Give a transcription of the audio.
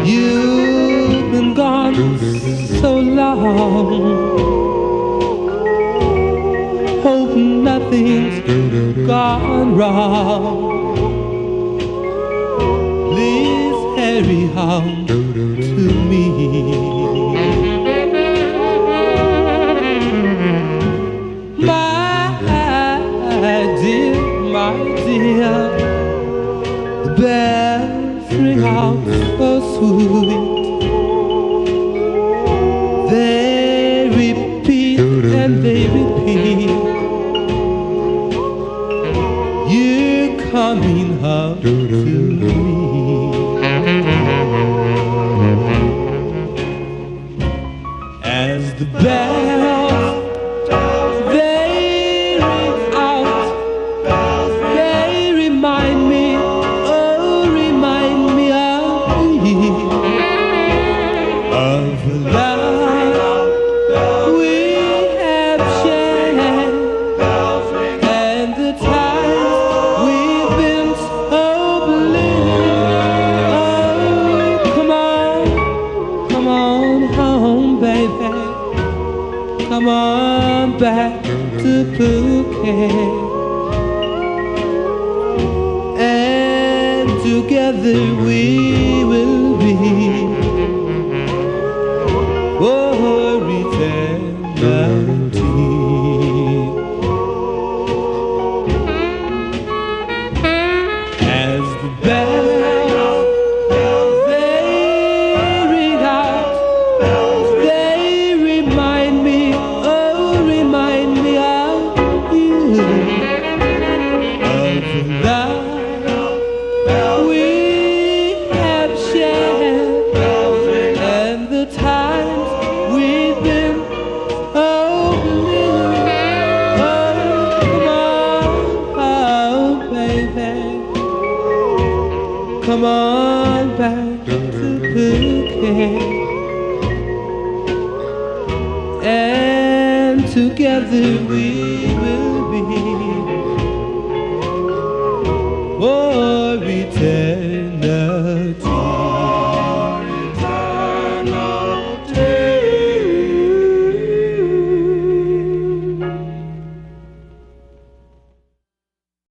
You've been gone so long. Hope nothing's gone wrong. Please hurry home to me. My dear, the bells ring out so sweet. They repeat and they repeat. You're coming home to me. As the bells come on back to Phuket, and together we will be for eternity. As the bells they ring out, they remind me of you, of the love we have shared, and the times we've been blue. Oh, come on, baby, come on back to Phuket, and together we will be for eternity.